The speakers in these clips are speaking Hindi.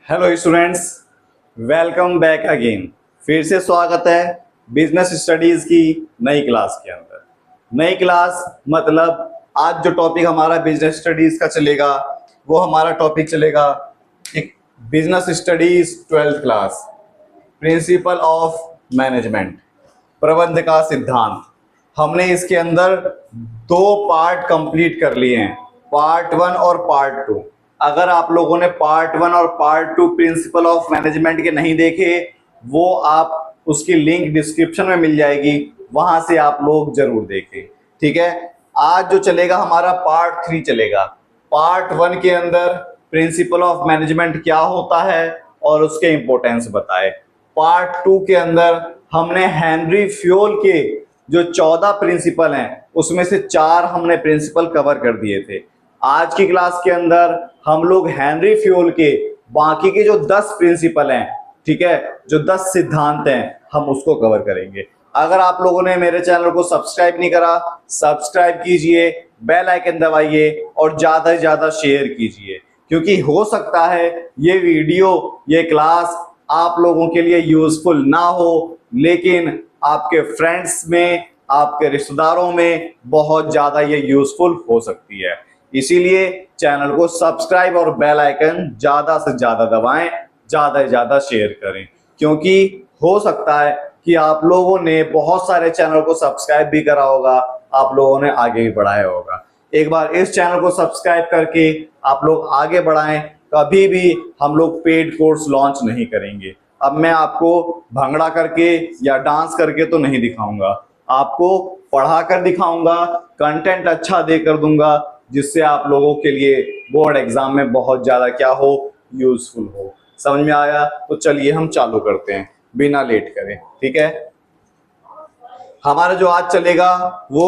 Hello students, welcome back again. फिर से स्वागत है बिजनेस स्टडीज की नई क्लास के अंदर। नई क्लास मतलब आज जो टॉपिक हमारा बिजनेस स्टडीज का चलेगा वो हमारा टॉपिक चलेगा एक business studies 12th class, principal of management, प्रबंध का सिद्धांत। हमने इसके अंदर दो पार्ट कंप्लीट कर लिए हैं, पार्ट 1 और पार्ट 2। अगर आप लोगों ने पार्ट 1 और पार्ट 2 प्रिंसिपल ऑफ मैनेजमेंट के नहीं देखे, वो आप उसकी लिंक डिस्क्रिप्शन में मिल जाएगी, वहां से आप लोग जरूर देखें। ठीक है, आज जो चलेगा हमारा पार्ट 3 चलेगा। पार्ट 1 के अंदर प्रिंसिपल ऑफ मैनेजमेंट क्या होता है और उसके इंपॉर्टेंस बताए। पार्ट 2 के अंदर हमने हेनरी फ्योल के जो 14 प्रिंसिपल हैं उसमें से 4 हमने प्रिंसिपल कवर कर दिए थे। आज की क्लास के अंदर हम लोग हेनरी फ्योल के बाकी के जो 10 प्रिंसिपल हैं, ठीक है, जो 10 सिद्धांत हैं, हम उसको कवर करेंगे। अगर आप लोगों ने मेरे चैनल को सब्सक्राइब नहीं करा, सब्सक्राइब कीजिए, बेल आइकन दबाइए और ज्यादा से ज्यादा शेयर कीजिए, क्योंकि हो सकता है ये वीडियो, ये क्लास आप लोगों के लिए यूजफुल ना हो, लेकिन आपके फ्रेंड्स में, आपके रिश्तेदारों में बहुत ज्यादा ये यूजफुल हो सकती है। इसीलिए चैनल को सब्सक्राइब और बेल आइकन ज्यादा से ज्यादा दबाएं, ज्यादा से ज्यादा शेयर करें, क्योंकि हो सकता है कि आप लोगों ने बहुत सारे चैनल को सब्सक्राइब भी करा होगा, आप लोगों ने आगे भी बढ़ाया होगा। एक बार इस चैनल को सब्सक्राइब करके आप लोग आगे बढ़ाएं। कभी भी हम लोग पेड कोर्स लॉन्च नहीं करेंगे। अब मैं आपको भंगड़ा करके या डांस करके तो नहीं दिखाऊंगा, आपको पढ़ा कर दिखाऊंगा, कंटेंट अच्छा देकर दूंगा, जिससे आप लोगों के लिए बोर्ड एग्जाम में बहुत ज्यादा क्या हो, यूजफुल हो। समझ में आया? तो चलिए हम चालू करते हैं बिना लेट करें। ठीक है, हमारा जो आज चलेगा वो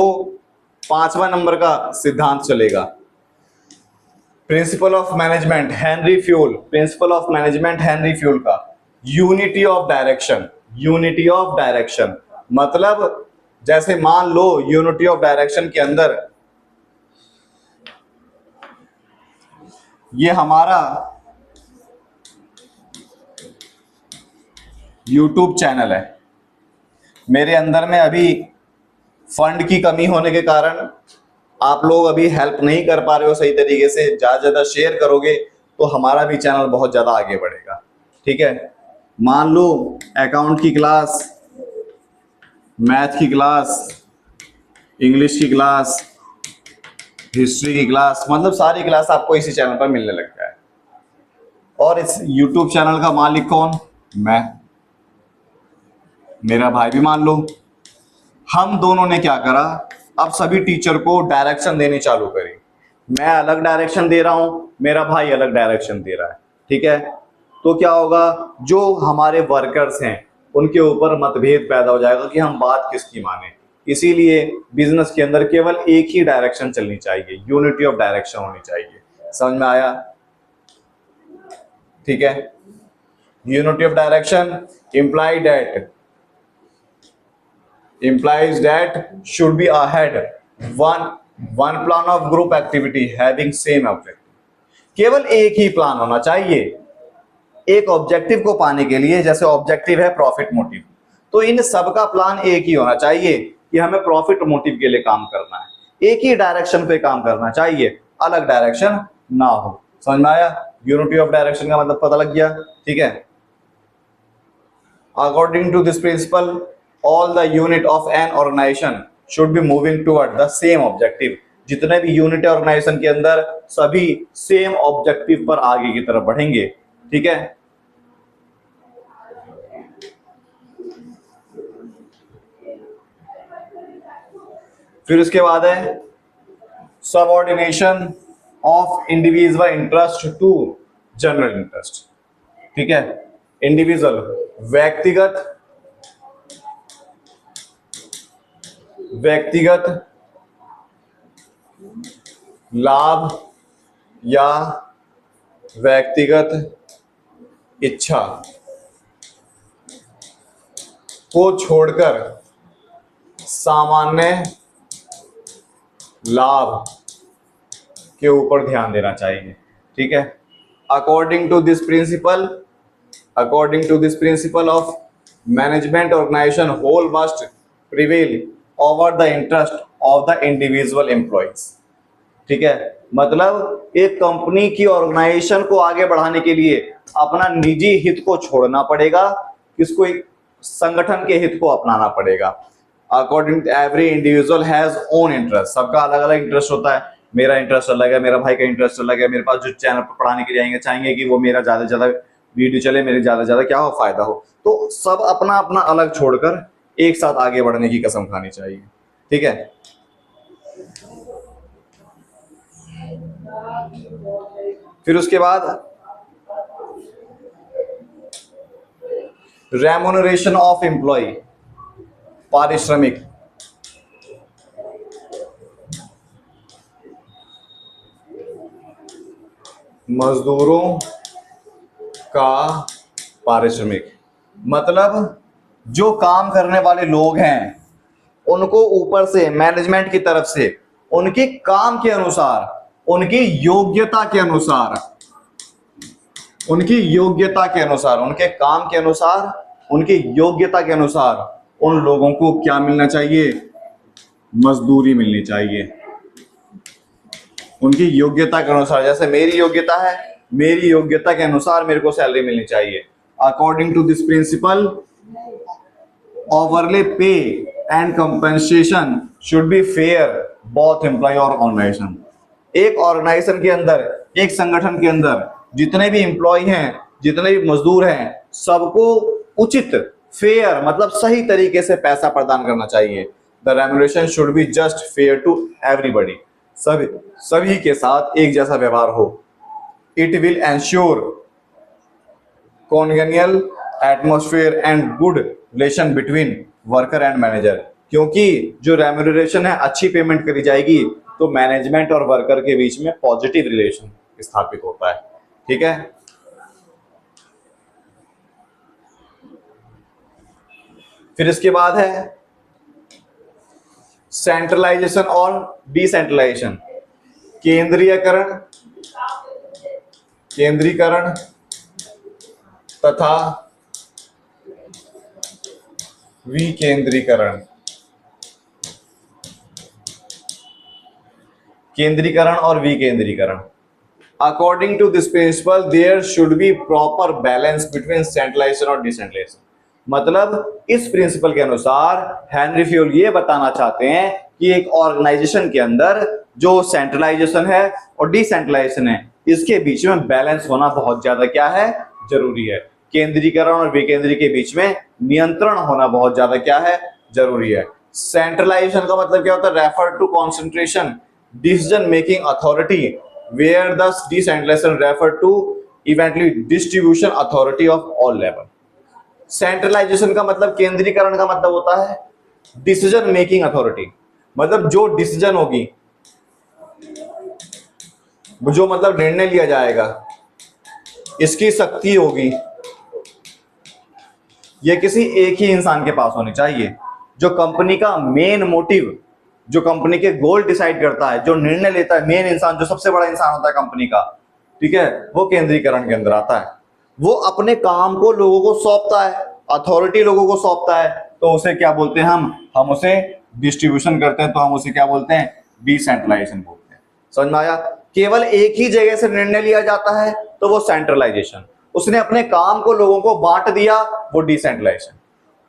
5वां नंबर का सिद्धांत चलेगा, principle of management Henri Fayol, principle of management Henri Fayol का unity of direction. Unity of direction मतलब जैसे मान लो यूनिटी ऑफ डायरेक्शन के अंदर ये हमारा यूट्यूब चैनल है। मेरे अंदर में अभी फंड की कमी होने के कारण आप लोग अभी हेल्प नहीं कर पा रहे हो सही तरीके से। ज्यादा ज्यादा शेयर करोगे तो हमारा भी चैनल बहुत ज्यादा आगे बढ़ेगा। ठीक है, मान लो अकाउंट की क्लास, मैथ की क्लास, इंग्लिश की क्लास, हिस्ट्री की क्लास, मतलब सारी क्लास आपको इसी चैनल पर मिलने लग जाए। और इस यूट्यूब चैनल का मालिक कौन? मैं, मेरा भाई भी मान लो। हम दोनों ने क्या करा, अब सभी टीचर को डायरेक्शन देनी चालू करी। मैं अलग डायरेक्शन दे रहा हूं, मेरा भाई अलग डायरेक्शन दे रहा है। ठीक है, तो क्या होगा, जो हमारे वर्कर्स हैं उनके ऊपर मतभेद पैदा हो जाएगा कि हम बात किसकी माने। इसीलिए बिजनेस के अंदर केवल एक ही डायरेक्शन चलनी चाहिए, यूनिटी ऑफ डायरेक्शन होनी चाहिए। समझ में आया? ठीक है, unity of direction implies that should be ahead one plan of group activity having same objective। केवल एक ही प्लान होना चाहिए एक ऑब्जेक्टिव को पाने के लिए। जैसे ऑब्जेक्टिव है प्रॉफिट मोटिव, तो इन सब का प्लान एक ही होना चाहिए कि हमें प्रॉफिट मोटिव के लिए काम करना है, एक ही डायरेक्शन पे काम करना चाहिए, अलग डायरेक्शन ना हो। समझ में आया? यूनिटी ऑफ डायरेक्शन का मतलब पता लग गया। ठीक है, according to this principle all the unit of an organization should be moving toward the same objective। जितने भी यूनिट है ऑर्गेनाइजेशन के अंदर सभी सेम ऑब्जेक्टिव पर आगे की तरफ बढ़ेंगे। ठीक है, फिर उसके बाद है subordination of individual interest to general interest. ठीक है, इंडिविजुअल व्यक्तिगत लाभ या व्यक्तिगत इच्छा को छोड़कर सामान्य लाभ के ऊपर ध्यान देना चाहिए। ठीक है, According to this principle of management organization, whole must prevail over the interest of the individual employees. ठीक है, मतलब एक कंपनी की ऑर्गेनाइजेशन को आगे बढ़ाने के लिए अपना निजी हित को छोड़ना पड़ेगा, किसको, एक संगठन के हित को अपनाना पड़ेगा. According every individual has own interest, सबका अलग अलग इंटरेस्ट होता है. मेरा इंटरेस्ट अलग है, मेरा भाई का इंटरेस्ट अलग है. मेरे पास जो चैनल पर पढ़ाने के लिए आएंगे चाहेंगे कि वो मेरा ज्यादा से ज्यादा वीडियो चले, मेरे ज्यादा से ज्यादा क्या हो, फायदा हो. तो सब अपना अपना अलग छोड़कर एक साथ आगे बढ़ने की कसम खानी चाहिए. ठीक है, फिर उसके बाद रेम्युनरेशन ऑफ एम्प्लॉय, पारिश्रमिक. मजदूरों का पारिश्रमिक मतलब जो काम करने वाले लोग हैं उनको ऊपर से मैनेजमेंट की तरफ से उनके काम के अनुसार, उनकी योग्यता के अनुसार, उनके काम के अनुसार, उनकी योग्यता के अनुसार उन लोगों को क्या मिलना चाहिए, मजदूरी मिलनी चाहिए. उनकी योग्यता के अनुसार, जैसे मेरी योग्यता है, मेरी योग्यता के अनुसार मेरे को सैलरी मिलनी चाहिए. According to this principle, overall pay and compensation should be fair both employee और ऑर्गेनाइजेशन. एक ऑर्गेनाइजेशन के अंदर, एक संगठन के अंदर जितने भी एम्प्लॉय हैं, जितने भी मजदूर हैं, सबको उचित, फेयर मतलब सही तरीके से पैसा प्रदान करना चाहिए. The remuneration should be just fair to everybody, सभी के साथ एक जैसा व्यवहार हो. It will ensure congenial atmosphere and good relation between worker and manager. क्योंकि जो रेम्युनरेशन है, अच्छी पेमेंट करी जाएगी तो मैनेजमेंट और वर्कर के बीच में पॉजिटिव रिलेशन स्थापित होता है. ठीक है, फिर इसके बाद है सेंट्रलाइजेशन और डिसेंट्रलाइजेशन. केंद्रीकरण तथा विकेंद्रीकरण. केंद्रीकरण और विकेंद्रीकरण. According to this principle there should be proper balance between centralisation और डिसेंट्रलाइजेशन. मतलब इस प्रिंसिपल के अनुसार हेनरी फ्यूल ये बताना चाहते हैं कि एक ऑर्गेनाइजेशन के अंदर जो सेंट्रलाइजेशन है और डिसेंट्रलाइजेशन है, इसके बीच में बैलेंस होना बहुत ज्यादा क्या है, जरूरी है. केंद्रीकरण और विकेंद्री के बीच में नियंत्रण होना बहुत ज्यादा क्या है, जरूरी है. सेंट्रलाइजेशन का मतलब क्या होता है, refer to concentration decision making authority, where the decentralisation refer to evenly distribution authority of all level. Centralisation का मतलब, केंद्रीकरण का मतलब होता है डिसीजन मेकिंग अथॉरिटी, मतलब जो डिसीजन होगी, जो मतलब निर्णय लिया जाएगा, इसकी शक्ति होगी, ये किसी एक ही इंसान के पास होनी चाहिए. जो कंपनी का मेन मोटिव, जो कंपनी के गोल डिसाइड करता है, जो निर्णय लेता है, मेन इंसान, जो सबसे बड़ा इंसान होता है कंपनी का, ठीक है, वो केंद्रीकरण के अंदर आता है. वो अपने काम को लोगों को सौंपता है, अथॉरिटी लोगों को सौंपता है, तो उसे क्या बोलते हैं, हम उसे डिस्ट्रीब्यूशन करते हैं, तो हम उसे क्या बोलते हैं, डिसेंट्रलाइजेशन बोलते हैं. समझ में आया. केवल एक ही जगह से निर्णय लिया जाता है तो वो सेंट्रलाइजेशन. उसने अपने काम को लोगों को बांट दिया, वो decentralisation.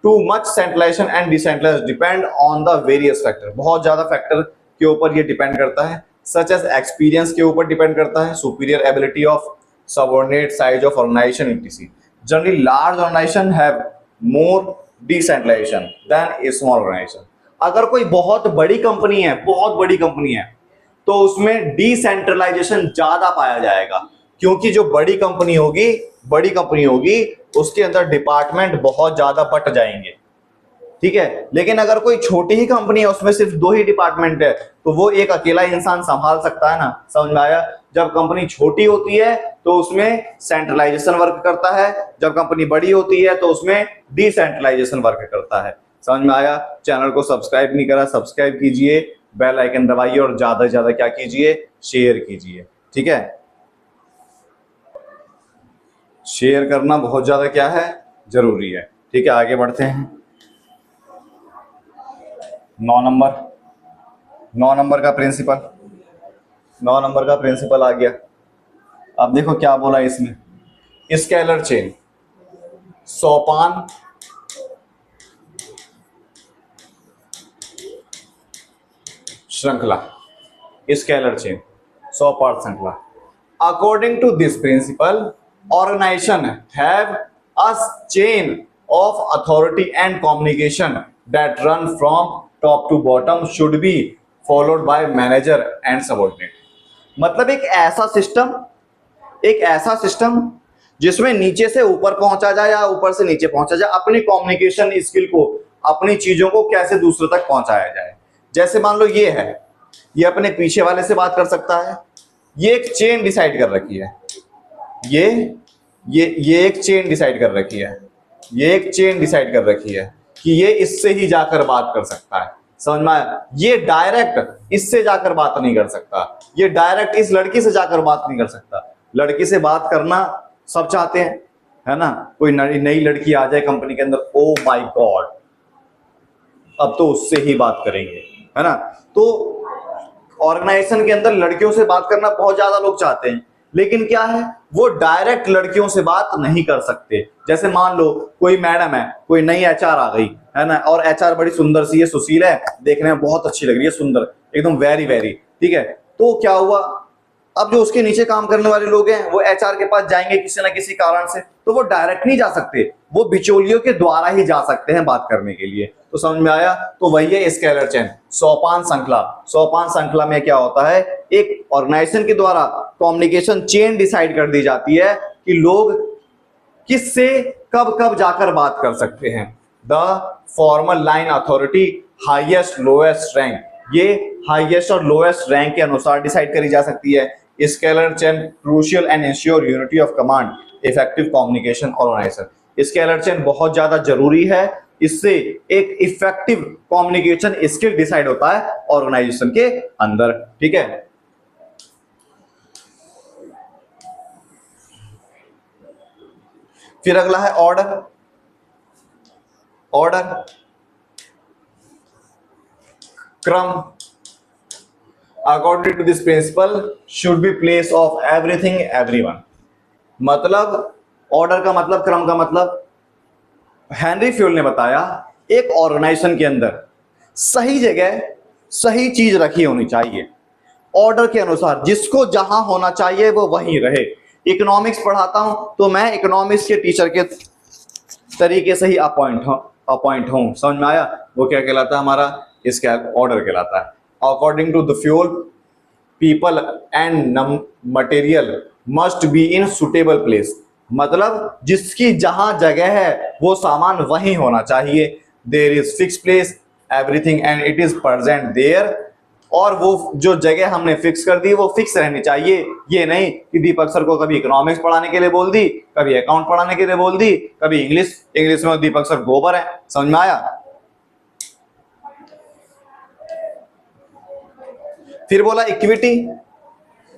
Too much centralisation and decentralisation depend on the various factor. बहुत ज्यादा फैक्टर के ऊपर ये डिपेंड करता है, सच एज एक्सपीरियंस के ऊपर डिपेंड करता है, superior ability of subordinate, size of organisation etc. Generally large organisation have more decentralisation than a small organisation. अगर कोई बहुत बड़ी कंपनी है, तो उसमें डिसेंट्रलाइजेशन ज्यादा पाया जाएगा, क्योंकि जो बड़ी कंपनी होगी उसके अंदर डिपार्टमेंट बहुत ज्यादा बट जाएंगे. ठीक है, लेकिन अगर कोई छोटी ही कंपनी है, उसमें सिर्फ 2 ही डिपार्टमेंट है, तो वो एक अकेला इंसान संभाल सकता है ना. समझ में आया. जब कंपनी छोटी होती है तो उसमें सेंट्रलाइजेशन वर्क करता है, जब कंपनी बड़ी होती है तो उसमें डिसेंट्रलाइजेशन वर्क करता है. समझ में आया. चैनल को सब्सक्राइब नहीं करा, सब्सक्राइब कीजिए, बेल आइकन दबाइए और ज्यादा से ज्यादा क्या कीजिए, शेयर कीजिए. ठीक है. शेयर करना बहुत ज्यादा क्या है, जरूरी है। ठीक है, आगे बढ़ते हैं। 9 नंबर, 9 नंबर का प्रिंसिपल, 9 नंबर का प्रिंसिपल आ गया। अब देखो क्या बोला इसमें, स्केलर चेन, सोपान श्रृंखला, स्केलर चेन, सोपान श्रृंखला। According to this principle, organisation have a chain of authority and communication that run from top to bottom should be followed by manager and subordinate. मतलब एक ऐसा सिस्टम जिसमें नीचे से ऊपर पहुंचा जाए या ऊपर से नीचे पहुंचा जाए, अपनी कम्युनिकेशन स्किल को, अपनी चीजों को कैसे दूसरों तक पहुंचाया जाए। जैसे मान लो ये है, ये अपने पीछे वाले से बात कर सकता है, ये एक चेन डिसाइड कर रखी है, ये एक चेन डिसाइड कर रखी है, ये एक चेन डिसाइड कर रखी है कि ये इससे ही जाकर बात कर सकता है। समझ में आया? ये डायरेक्ट इससे जाकर बात नहीं कर सकता, ये डायरेक्ट इस लड़की से जाकर बात नहीं कर सकता। लड़की से बात करना सब चाहते हैं, है ना? कोई नई लड़की आ जाए कंपनी के अंदर, ओ माय गॉड, अब तो उससे ही बात करेंगे, है ना? तो ऑर्गेनाइजेशन के अंदर लड़कियों से बात करना बहुत ज्यादा लोग चाहते हैं, लेकिन क्या है, वो डायरेक्ट लड़कियों से बात नहीं कर सकते। जैसे मान लो कोई मैडम है, कोई नई एचआर आ गई, है ना, और एचआर बड़ी सुंदर सी है, सुशील है, देखने में बहुत अच्छी लग रही है, सुंदर एकदम, वेरी वेरी, ठीक है। तो क्या हुआ, अब जो उसके नीचे काम करने वाले लोग हैं वो एचआर के पास जाएंगे किसी ना किसी कारण से, तो वो डायरेक्ट नहीं जा सकते, वो बिचौलियों के द्वारा ही जा सकते हैं बात करने के लिए। तो समझ में आया? तो वही है स्केलर चेन, सोपान श्रृंखला। सोपान श्रृंखला में क्या होता है, एक ऑर्गेनाइजेशन के द्वारा कम्युनिकेशन चेन डिसाइड कर दी जाती है कि लोग किससे कब कब जाकर बात कर सकते हैं। The formal line authority highest lowest rank, ये हाईएस्ट और लोएस्ट रैंक के अनुसार डिसाइड करी जा सकती है। Scalar chain crucial and ensure unity of command, effective communication organisation. Scalar chain बहुत ज्यादा जरूरी है, इससे एक इफेक्टिव कम्युनिकेशन स्किल डिसाइड होता है ऑर्गेनाइजेशन के अंदर। ठीक है, फिर अगला है ऑर्डर। ऑर्डर, क्रम। According to this principle should be place of everything everyone. मतलब ऑर्डर का मतलब, क्रम का मतलब, हेनरी फ्यूल ने बताया एक ऑर्गेनाइजेशन के अंदर सही जगह सही चीज रखी होनी चाहिए, ऑर्डर के अनुसार, जिसको जहां होना चाहिए वो वहीं रहे। इकोनॉमिक्स पढ़ाता हूं तो मैं इकोनॉमिक्स के टीचर के तरीके से ही अपॉइंट हूं। समझ में आया? वो क्या कहलाता है हमारा, इसका ऑर्डर कहलाता है। According to the Fayol people and material must be in suitable place. मतलब जिसकी जहां जगह है वो सामान वहीं होना चाहिए। There is fix place everything and it is present there. और वो जो जगह हमने फिक्स कर दी वो फिक्स रहनी चाहिए। ये नहीं कि दीपक सर को कभी इकोनॉमिक्स पढ़ाने के लिए बोल दी, कभी अकाउंट पढ़ाने के लिए बोल दी, कभी इंग्लिश में दीपक सर गोबर है। समझ में आया? फिर बोला इक्विटी,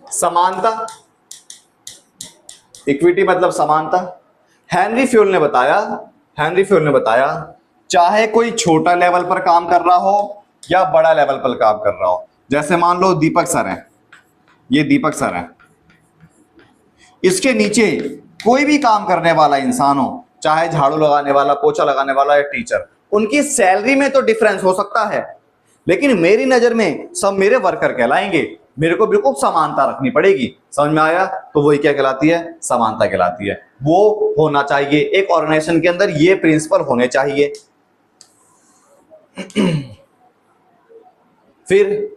समानता। इक्विटी मतलब समानता। हेनरी फ्यूल ने बताया चाहे कोई छोटा लेवल पर काम कर रहा हो या बड़ा लेवल पर काम कर रहा हो। जैसे मान लो दीपक सर हैं, ये दीपक सर हैं, इसके नीचे कोई भी काम करने वाला इंसान हो, चाहे झाड़ू लगाने वाला, पोछा लगाने वाला या टीचर, उनकी सैलरी में तो डिफरेंस हो सकता है, लेकिन मेरी नजर में सब मेरे वर्कर कहलाएंगे। मेरे को बिल्कुल समानता रखनी पड़ेगी। समझ में आया? तो वही क्या कहलाती है, समानता कहलाती है। वो होना चाहिए एक ऑर्गेनाइजेशन के अंदर, ये प्रिंसिपल होने चाहिए। फिर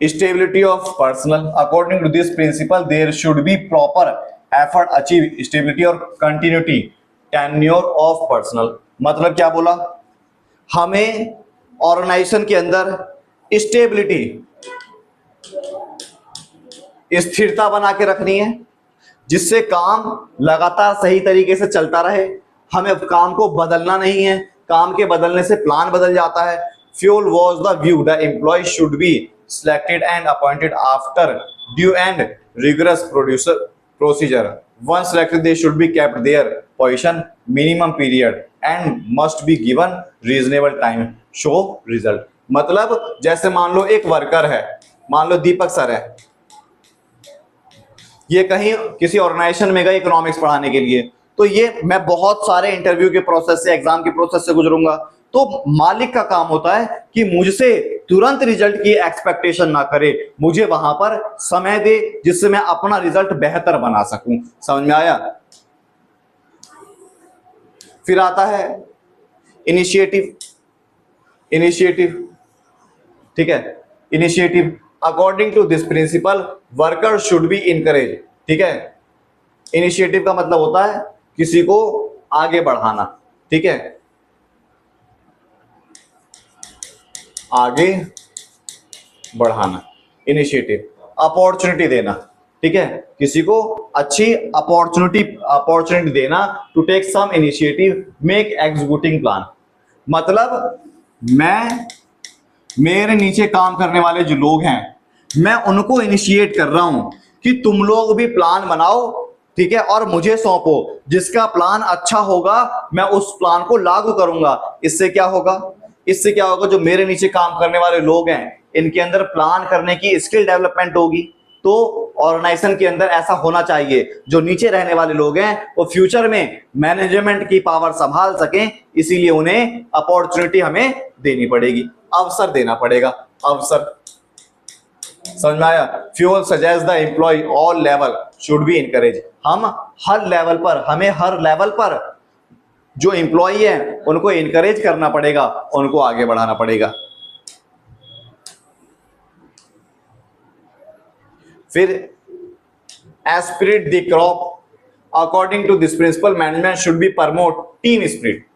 stability of personal. According to this principle there should be proper effort achieve stability और कंटिन्यूटी टेन्योर ऑफ पर्सनल। मतलब क्या बोला, हमें ऑर्गेनाइजेशन के अंदर स्टेबिलिटी, स्थिरता बना के रखनी है, जिससे काम लगातार सही तरीके से चलता रहे। हमें काम को बदलना नहीं है, काम के बदलने से प्लान बदल जाता है। Fayol was the view the employ should be selected and appointed after due and rigorous procedure. Once selected, they should be kept their position minimum period and must be given reasonable time show result. मतलब जैसे मान लो एक वर्कर है, मान लो दीपक सर है, ये कहीं किसी ऑर्गेनाइजेशन में गए इकोनॉमिक्स पढ़ाने के लिए, तो ये मैं बहुत सारे इंटरव्यू के प्रोसेस से, एग्जाम के प्रोसेस से गुजरूंगा, तो मालिक का काम होता है कि मुझसे तुरंत रिजल्ट की एक्सपेक्टेशन ना करे, मुझे वहां पर समय दे जिससे मैं अपना रिजल्ट बेहतर बना सकूं। समझ में आया? फिर आता है इनिशिएटिव। ठीक है, initiative according to this principle worker should be encourage. ठीक है, इनिशिएटिव का मतलब होता है किसी को आगे बढ़ाना। ठीक है, आगे बढ़ाना, इनिशिएटिव। अपॉर्चुनिटी देना, ठीक है, किसी को अच्छी अपॉर्चुनिटी देना, to take some initiative, make executing plan. मतलब मैं, मेरे नीचे काम करने वाले जो लोग हैं, मैं उनको इनिशिएट कर रहा हूं कि तुम लोग भी प्लान बनाओ, ठीक है, और मुझे सौंपो। जिसका प्लान अच्छा होगा मैं उस प्लान को लागू करूंगा। इससे क्या होगा? इससे क्या होगा, जो मेरे नीचे काम करने वाले लोग हैं इनके अंदर प्लान करने की स्किल डेवलपमेंट होगी। तो ऑर्गेनाइजेशन के अंदर ऐसा होना चाहिए, जो नीचे रहने वाले लोग हैं वो फ्यूचर में मैनेजमेंट की पावर संभाल सकें, इसीलिए उन्हें अपॉर्चुनिटी हमें देनी पड़ेगी, अवसर देना पड़ेगा, अवसर। समझ में आया? Fayol suggest the employ all level should be encourage. हम हर लेवल पर, हमें हर लेवल पर जो एम्प्लॉय है उनको इनकरेज करना पड़ेगा, उनको आगे बढ़ाना पड़ेगा। फिर esprit de corps according to this principle management should be promote team spirit.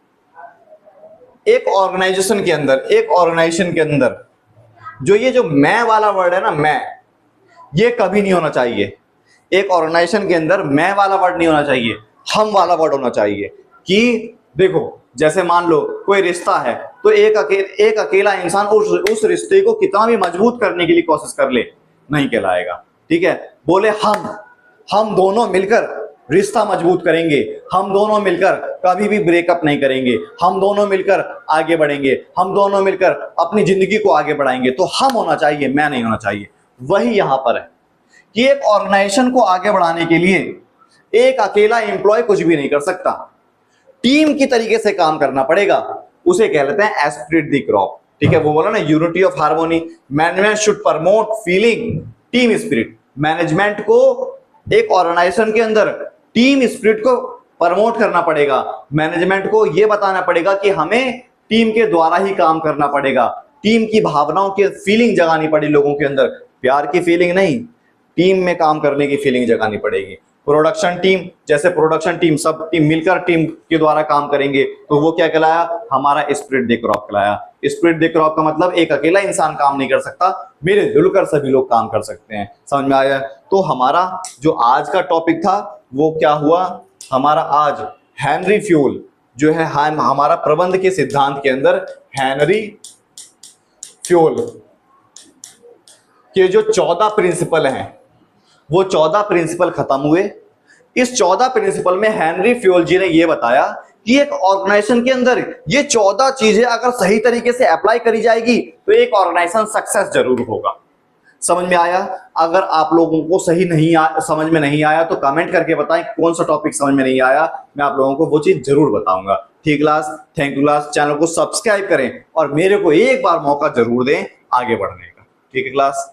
एक ऑर्गेनाइजेशन के अंदर जो मैं वाला वर्ड है ना, मैं, ये कभी नहीं होना चाहिए। एक ऑर्गेनाइजेशन के अंदर मैं वाला वर्ड नहीं होना चाहिए, हम वाला वर्ड होना चाहिए। कि देखो, जैसे मान लो कोई रिश्ता है, तो एक अकेला इंसान उस रिश्ते को कितना भी मजबूत करने के लिए कोशिश कर ले, नहीं कहलाएगा। ठीक है, बोले हम दोनों मिलकर रिश्ता मजबूत करेंगे, हम दोनों मिलकर कभी भी ब्रेकअप नहीं करेंगे, हम दोनों मिलकर आगे बढ़ेंगे, हम दोनों मिलकर अपनी जिंदगी को आगे बढ़ाएंगे, तो हम होना चाहिए, मैं नहीं होना चाहिए। वही यहां पर है कि एक ऑर्गेनाइजेशन को आगे बढ़ाने के लिए एक अकेला एम्प्लॉय कुछ भी नहीं कर सकता, टीम की तरीके से काम करना पड़ेगा। उसे कह लेते हैं एस्पिरिट द क्रॉप। ठीक है, वो बोला ना, unity of harmony. Management should promote feeling team spirit. Management को एक ऑर्गेनाइजेशन के अंदर टीम स्पिरिट को प्रमोट करना पड़ेगा। मैनेजमेंट को यह बताना पड़ेगा कि हमें टीम के द्वारा ही काम करना पड़ेगा, टीम की भावनाओं की फीलिंग जगानी पड़ी लोगों के अंदर, प्यार की फीलिंग नहीं, टीम में काम करने की फीलिंग जगानी पड़ेगी। प्रोडक्शन टीम, जैसे प्रोडक्शन टीम, सब टीम मिलकर टीम के द्वारा काम करेंगे, तो वो क्या कहलाया? हमारा स्पिरिट द क्रॉप कहलाया। स्पिरिट द क्रॉप का मतलब एक अकेला इंसान काम नहीं कर सकता, मिलजुल कर सभी लोग काम कर सकते हैं। समझ में आया? तो हमारा जो आज का टॉपिक था वो क्या हुआ? हमारा आज हेनरी फ्यूल जो है, हमारा प्रबंध के सिद्धांत के अंदर हेनरी फ्यूल के जो 14 प्रिंसिपल हैं, वो 14 प्रिंसिपल खत्म हुए। इस 14 प्रिंसिपल में हेनरी फ्यूल जी ने यह बताया कि एक ऑर्गेनाइजेशन के अंदर ये 14 चीजें अगर सही तरीके से अप्लाई करी जाएगी तो एक ऑर्गेनाइजेशन सक्सेस जरूर होगा। समझ में आया? अगर आप लोगों को समझ में नहीं आया तो कमेंट करके बताएं कौन सा टॉपिक समझ में नहीं आया, मैं आप लोगों को वो चीज जरूर बताऊंगा। ठीक class, thank you class. Channel को सब्सक्राइब करें और मेरे को एक बार मौका जरूर दें आगे बढ़ने का। ठीक है क्लास।